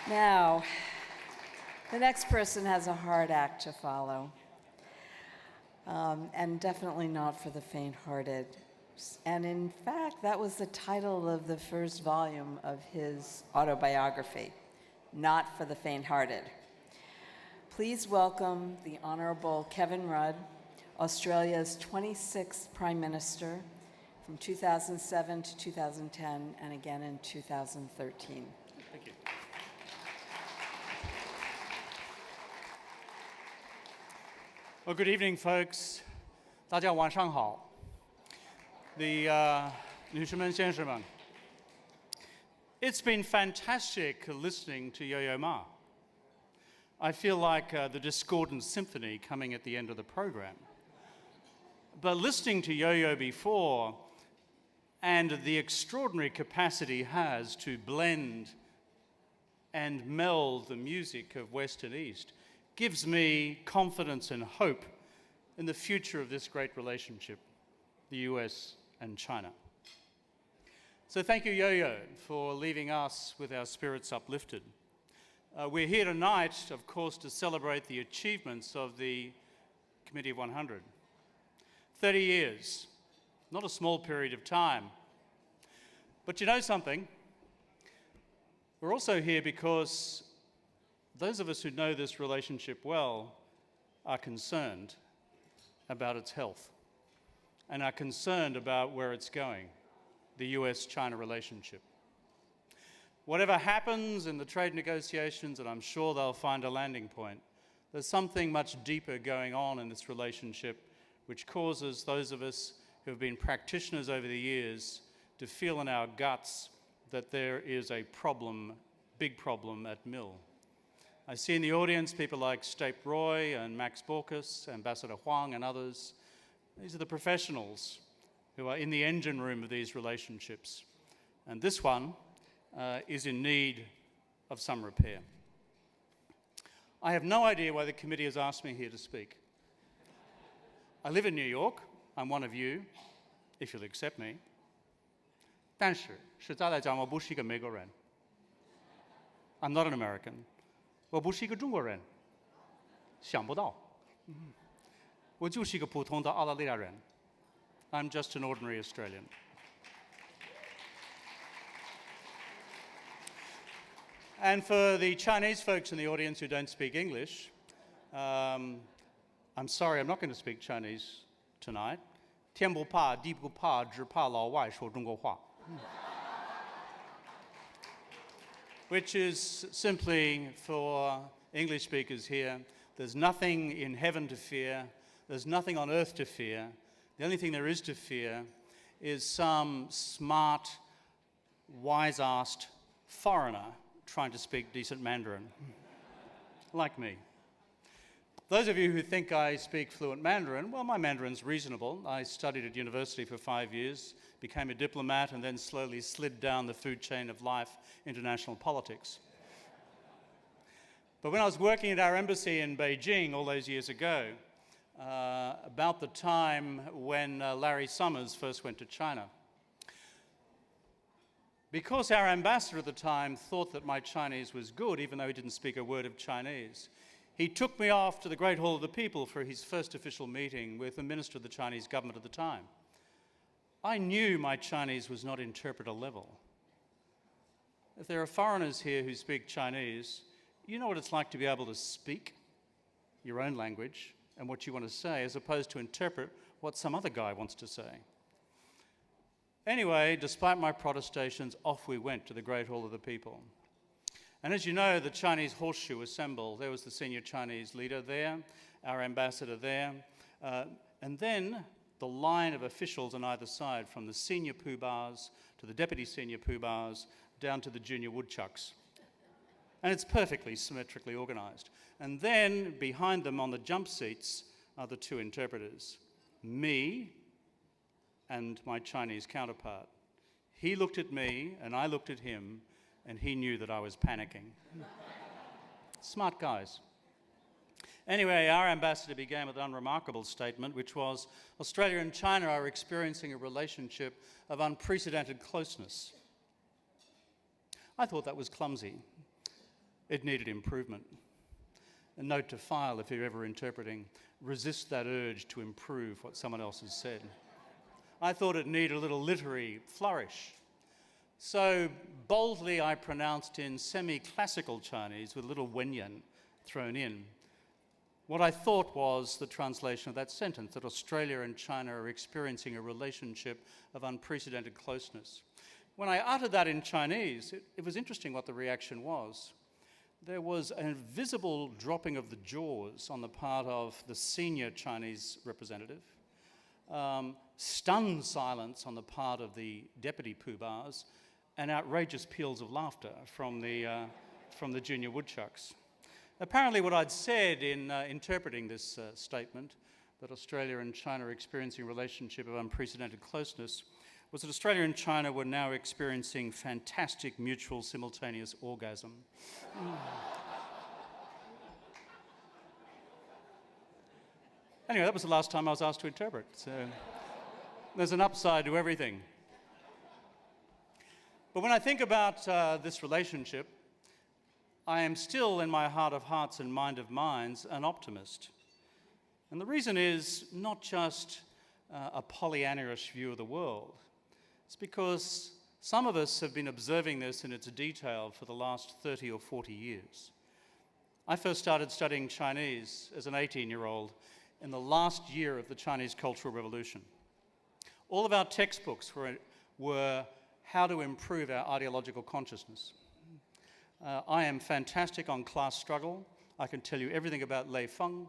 Now, the next person has a hard act to follow, and definitely not for the faint-hearted. And in fact, that was the title of the first volume of his autobiography, Not for the Faint-Hearted. Please welcome the Honorable Kevin Rudd, Australia's 26th Prime Minister from 2007 to 2010, and again in 2013. Thank you. Well, good evening, folks. 大家晚上好。女士们、先生们 It's been fantastic listening to Yo-Yo Ma. I feel like the discordant symphony coming at the end of the program. But listening to Yo-Yo before and the extraordinary capacity he has to blend and meld the music of West and East gives me confidence and hope in the future of this great relationship, the US and China. So thank you, Yo-Yo, for leaving us with our spirits uplifted. We're here tonight, of course, to celebrate the achievements of the Committee of 100. 30 years, not a small period of time. But you know something? We're also here because those of us who know this relationship well are concerned about its health and are concerned about where it's going, the US-China relationship. Whatever happens in the trade negotiations, and I'm sure they'll find a landing point, there's something much deeper going on in this relationship which causes those of us who have been practitioners over the years to feel in our guts that there is a problem, big problem at mill. I see in the audience people like Stape Roy and Max Borkus, Ambassador Huang and others. These are the professionals who are in the engine room of these relationships. And this one is in need of some repair. I have no idea why the committee has asked me here to speak. I live in New York. I'm one of you, if you'll accept me. 但是实在来讲，我不是一个美国人。I'm not an American. 我不是一个中国人，想不到。我就是一个普通的澳大利亚人。I'm just an ordinary Australian. And for the Chinese folks in the audience who don't speak English, I'm sorry, I'm not going to speak Chinese tonight. 天不怕地不怕，只怕老外说中国话。Which is simply for English speakers here, there's nothing in heaven to fear, there's nothing on earth to fear. The only thing there is to fear is some smart, wise-assed foreigner trying to speak decent Mandarin, like me. Those of you who think I speak fluent Mandarin, well, my Mandarin's reasonable. I studied at university for 5 years, became a diplomat, and then slowly slid down the food chain of life, international politics. But when I was working at our embassy in Beijing all those years ago, about the time when Larry Summers first went to China, because our ambassador at the time thought that my Chinese was good, even though he didn't speak a word of Chinese, he took me off to the Great Hall of the People for his first official meeting with the minister of the Chinese government at the time. I knew my Chinese was not interpreter level. If there are foreigners here who speak Chinese, you know what it's like to be able to speak your own language and what you want to say, as opposed to interpret what some other guy wants to say. Anyway, despite my protestations, off we went to the Great Hall of the People. And as you know, the Chinese horseshoe assembled. There was the senior Chinese leader there, our ambassador there, and then the line of officials on either side, from the senior poobahs to the deputy senior poobahs, down to the junior woodchucks. And it's perfectly symmetrically organized. And then behind them on the jump seats are the two interpreters, me and my Chinese counterpart. He looked at me and I looked at him, and he knew that I was panicking. Smart guys. Anyway, our ambassador began with an unremarkable statement, which was, Australia and China are experiencing a relationship of unprecedented closeness. I thought that was clumsy. It needed improvement. A note to file if you're ever interpreting, resist that urge to improve what someone else has said. I thought it needed a little literary flourish. So boldly I pronounced in semi-classical Chinese with a little wenyan thrown in what I thought was the translation of that sentence, that Australia and China are experiencing a relationship of unprecedented closeness. When I uttered that in Chinese, it was interesting what the reaction was. There was a visible dropping of the jaws on the part of the senior Chinese representative, stunned silence on the part of the deputy poobahs, and outrageous peals of laughter from the junior woodchucks. Apparently what I'd said in interpreting this statement, that Australia and China are experiencing a relationship of unprecedented closeness, was that Australia and China were now experiencing fantastic mutual simultaneous orgasm. Anyway, that was the last time I was asked to interpret, so there's an upside to everything. But when I think about this relationship, I am still, in my heart of hearts and mind of minds, an optimist. And the reason is not just a Pollyanna-ish view of the world. It's because some of us have been observing this in its detail for the last 30 or 40 years. I first started studying Chinese as an 18-year-old in the last year of the Chinese Cultural Revolution. All of our textbooks were how to improve our ideological consciousness. I am fantastic on class struggle. I can tell you everything about Lei Feng,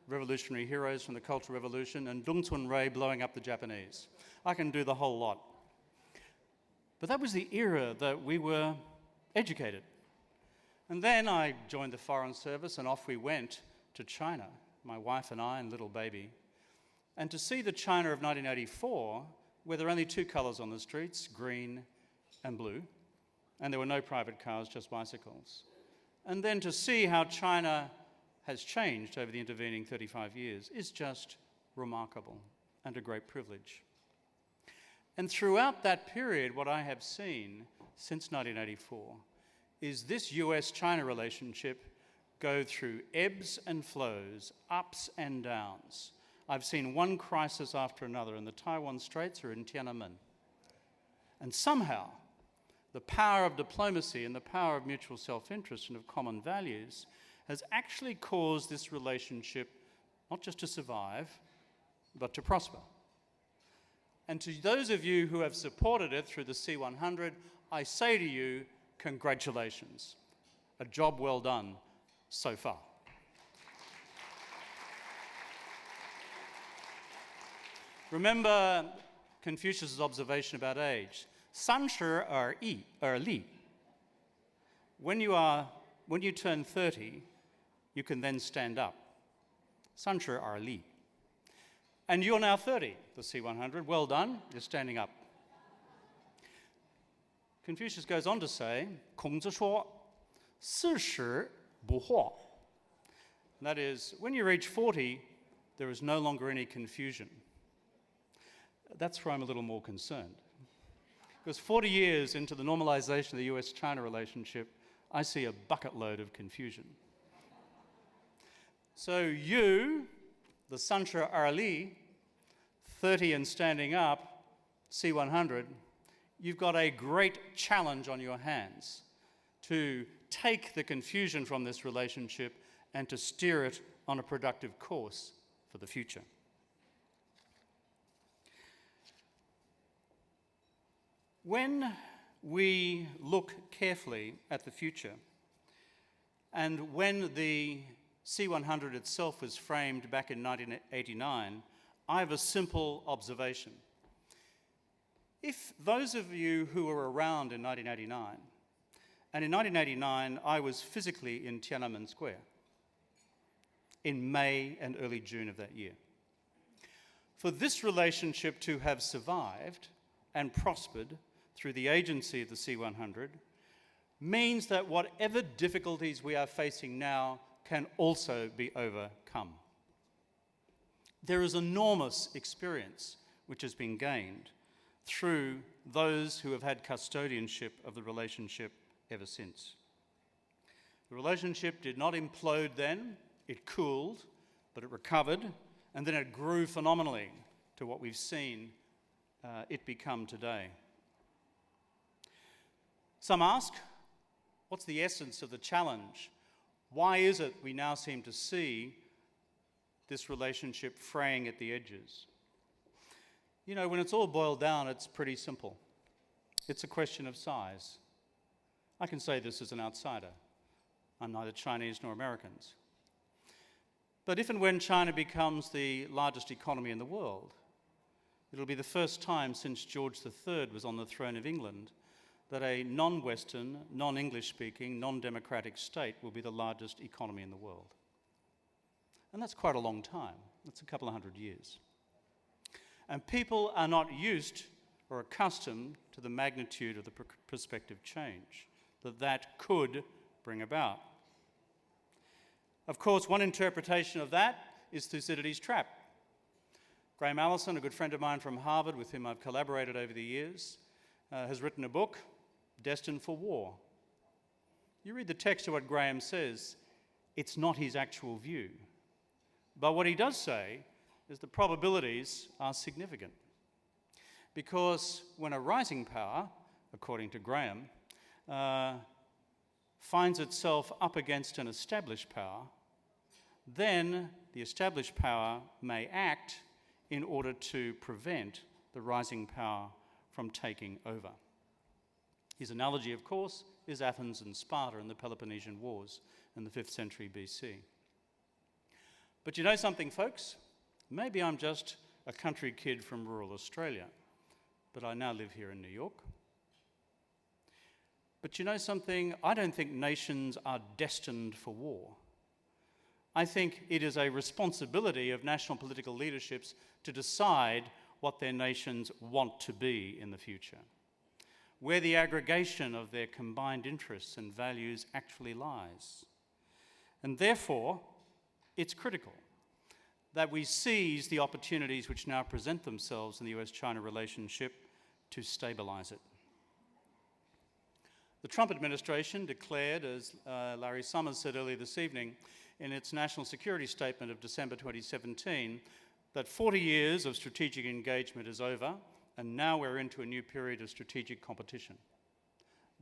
revolutionary heroes from the Cultural Revolution, and Dong Chun-rei blowing up the Japanese. I can do the whole lot. But that was the era that we were educated. And then I joined the Foreign Service and off we went to China, my wife and I and little baby. And to see the China of 1984, where there were only two colours on the streets, green and blue, and there were no private cars, just bicycles. And then to see how China has changed over the intervening 35 years is just remarkable and a great privilege. And throughout that period, what I have seen since 1984 is this US-China relationship go through ebbs and flows, ups and downs. I've seen one crisis after another, and the Taiwan Straits are in Tiananmen. And somehow, the power of diplomacy and the power of mutual self-interest and of common values has actually caused this relationship not just to survive, but to prosper. And to those of you who have supported it through the C100, I say to you, congratulations. A job well done so far. Remember Confucius' observation about age. 30而立, 而立. When you turn 30, you can then stand up. 30而立. And you're now 30, the C100. Well done, you're standing up. Confucius goes on to say, 孔子说, 40不惑. That is, when you reach 40, there is no longer any confusion. That's where I'm a little more concerned. Because 40 years into the normalization of the US-China relationship, I see a bucket load of confusion. So you, the 30而立, 30 and standing up, C100, you've got a great challenge on your hands to take the confusion from this relationship and to steer it on a productive course for the future. When we look carefully at the future, and when the C100 itself was framed back in 1989, I have a simple observation. If those of you who were around in 1989, and in 1989 I was physically in Tiananmen Square in May and early June of that year, for this relationship to have survived and prospered through the agency of the C100 means that whatever difficulties we are facing now can also be overcome. There is enormous experience which has been gained through those who have had custodianship of the relationship ever since. The relationship did not implode then, it cooled, but it recovered, and then it grew phenomenally to what we've seen it become today. Some ask, what's the essence of the challenge? Why is it we now seem to see this relationship fraying at the edges? You know, when it's all boiled down, it's pretty simple. It's a question of size. I can say this as an outsider. I'm neither Chinese nor Americans. But if and when China becomes the largest economy in the world, it'll be the first time since George III was on the throne of England that a non-Western, non-English speaking, non-democratic state will be the largest economy in the world. And that's quite a long time. That's a couple of hundred years. And people are not used or accustomed to the magnitude of the prospective change that could bring about. Of course, one interpretation of that is Thucydides' trap. Graham Allison, a good friend of mine from Harvard with whom I've collaborated over the years, has written a book, Destined for War. You read the text of what Graham says, it's not his actual view. But what he does say is the probabilities are significant. Because when a rising power, according to Graham, finds itself up against an established power, then the established power may act in order to prevent the rising power from taking over. His analogy, of course, is Athens and Sparta in the Peloponnesian Wars in the 5th century BC. But you know something, folks? Maybe I'm just a country kid from rural Australia, but I now live here in New York. But you know something? I don't think nations are destined for war. I think it is a responsibility of national political leaderships to decide what their nations want to be in the future, where the aggregation of their combined interests and values actually lies. And therefore, it's critical that we seize the opportunities which now present themselves in the US-China relationship to stabilize it. The Trump administration declared, as Larry Summers said earlier this evening, in its National Security Statement of December 2017, that 40 years of strategic engagement is over, and now we're into a new period of strategic competition.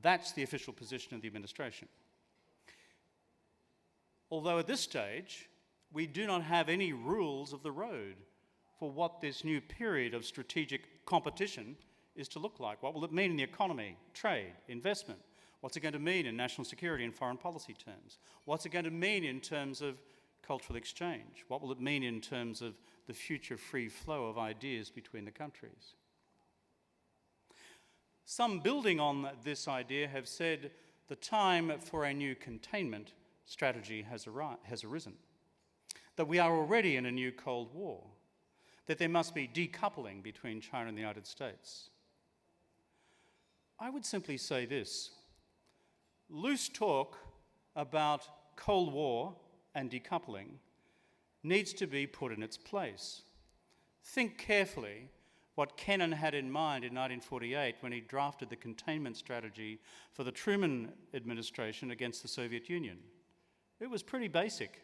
That's the official position of the administration. Although at this stage, we do not have any rules of the road for what this new period of strategic competition is to look like. What will it mean in the economy, trade, investment? What's it going to mean in national security and foreign policy terms? What's it going to mean in terms of cultural exchange? What will it mean in terms of the future free flow of ideas between the countries? Some building on this idea have said the time for a new containment strategy has arisen, that we are already in a new Cold War, that there must be decoupling between China and the United States. I would simply say this: loose talk about Cold War and decoupling needs to be put in its place. Think carefully what Kennan had in mind in 1948 when he drafted the containment strategy for the Truman administration against the Soviet Union. It was pretty basic.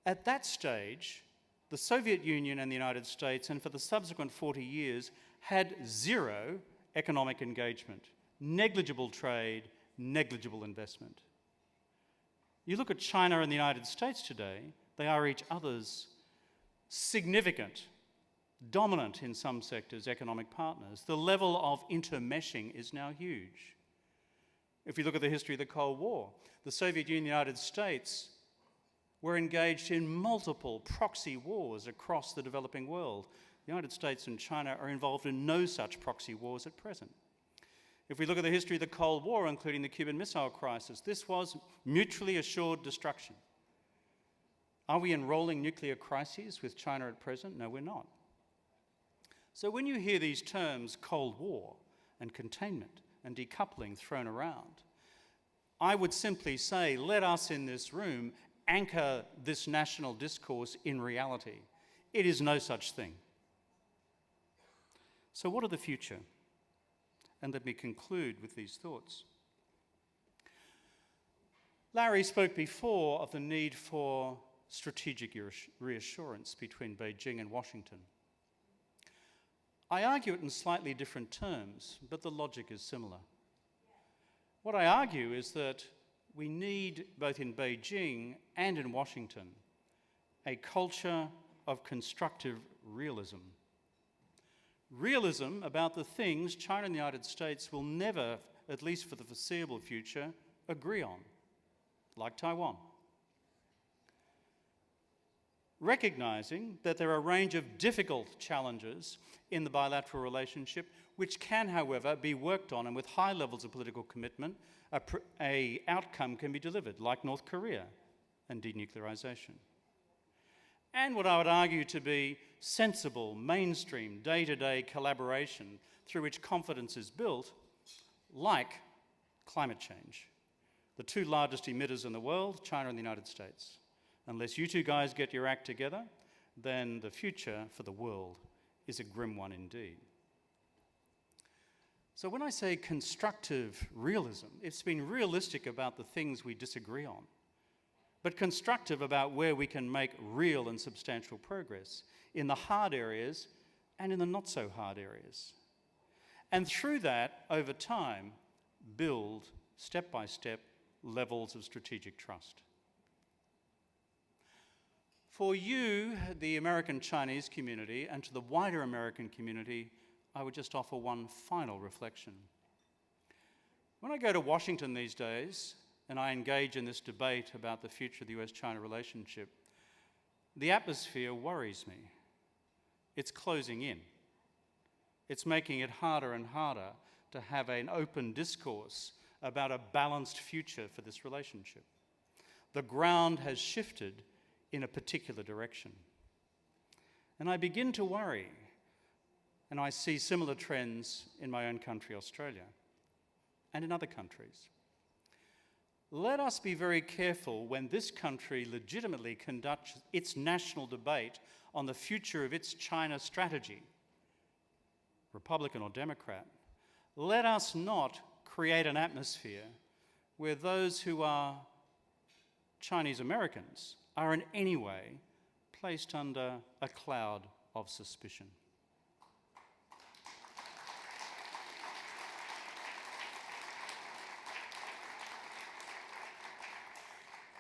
At that stage, the Soviet Union and the United States, and for the subsequent 40 years, had zero economic engagement, negligible trade, negligible investment. You look at China and the United States today, they are each other's significant, dominant in some sectors, economic partners. The level of intermeshing is now huge. If we look at the history of the Cold War, the Soviet Union and the United States were engaged in multiple proxy wars across the developing world. The United States and China are involved in no such proxy wars at present. If we look at the history of the Cold War, including the Cuban Missile Crisis, this was mutually assured destruction. Are we enrolling nuclear crises with China at present? No, we're not. So when you hear these terms, Cold War and containment and decoupling, thrown around, I would simply say, let us in this room anchor this national discourse in reality. It is no such thing. So what of the future? And let me conclude with these thoughts. Larry spoke before of the need for strategic reassurance between Beijing and Washington. I argue it in slightly different terms, but the logic is similar. What I argue is that we need, both in Beijing and in Washington, a culture of constructive realism. Realism about the things China and the United States will never, at least for the foreseeable future, agree on, like Taiwan. Recognizing that there are a range of difficult challenges in the bilateral relationship, which can, however, be worked on, and with high levels of political commitment, an outcome can be delivered, like North Korea and denuclearization. And what I would argue to be sensible, mainstream, day-to-day collaboration through which confidence is built, like climate change. The two largest emitters in the world, China and the United States. Unless you two guys get your act together, then the future for the world is a grim one indeed. So when I say constructive realism, it's being realistic about the things we disagree on, but constructive about where we can make real and substantial progress in the hard areas and in the not so hard areas. And through that, over time, build, step by step, levels of strategic trust. For you, the American Chinese community, and to the wider American community, I would just offer one final reflection. When I go to Washington these days, and I engage in this debate about the future of the US-China relationship, the atmosphere worries me. It's closing in. It's making it harder and harder to have an open discourse about a balanced future for this relationship. The ground has shifted in a particular direction. And I begin to worry, and I see similar trends in my own country, Australia, and in other countries. Let us be very careful when this country legitimately conducts its national debate on the future of its China strategy, Republican or Democrat. Let us not create an atmosphere where those who are Chinese Americans are in any way placed under a cloud of suspicion.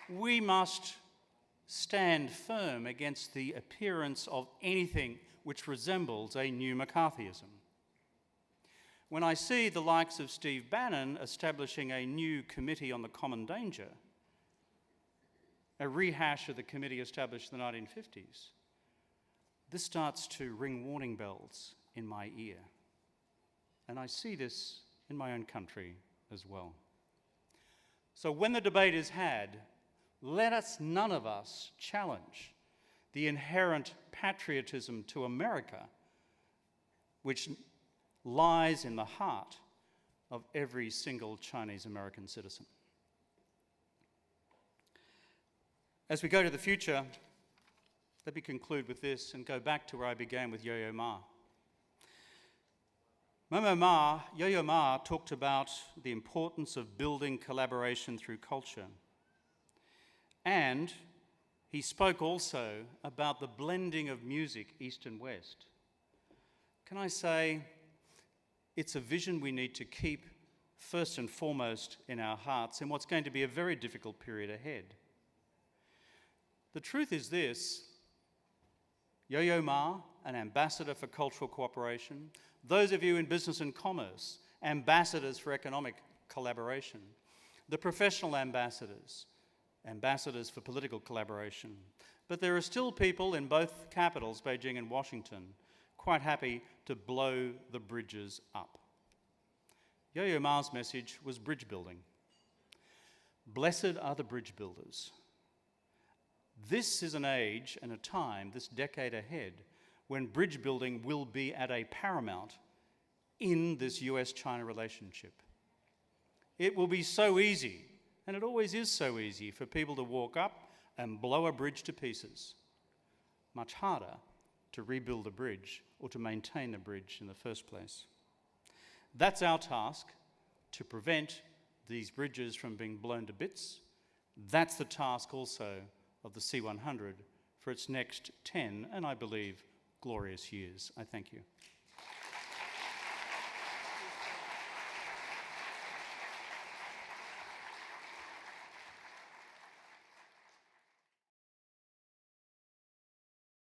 We must stand firm against the appearance of anything which resembles a new McCarthyism. When I see the likes of Steve Bannon establishing a new committee on the common danger, a rehash of the committee established in the 1950s, this starts to ring warning bells in my ear. And I see this in my own country as well. So when the debate is had, let us, none of us, challenge the inherent patriotism to America, which lies in the heart of every single Chinese American citizen. As we go to the future, let me conclude with this and go back to where I began with Yo-Yo Ma. Yo-Yo Ma talked about the importance of building collaboration through culture. And he spoke also about the blending of music, East and West. Can I say, it's a vision we need to keep first and foremost in our hearts in what's going to be a very difficult period ahead. The truth is this: Yo-Yo Ma, an ambassador for cultural cooperation, those of you in business and commerce, ambassadors for economic collaboration, the professional ambassadors for political collaboration. But there are still people in both capitals, Beijing and Washington, quite happy to blow the bridges up. Yo-Yo Ma's message was bridge building. Blessed are the bridge builders. This is an age and a time, this decade ahead, when bridge building will be at a paramount in this US-China relationship. It will be so easy, and it always is so easy, for people to walk up and blow a bridge to pieces. Much harder to rebuild a bridge or to maintain the bridge in the first place. That's our task, to prevent these bridges from being blown to bits That's the task also of the C100 for its next 10, and I believe, glorious years. I thank you.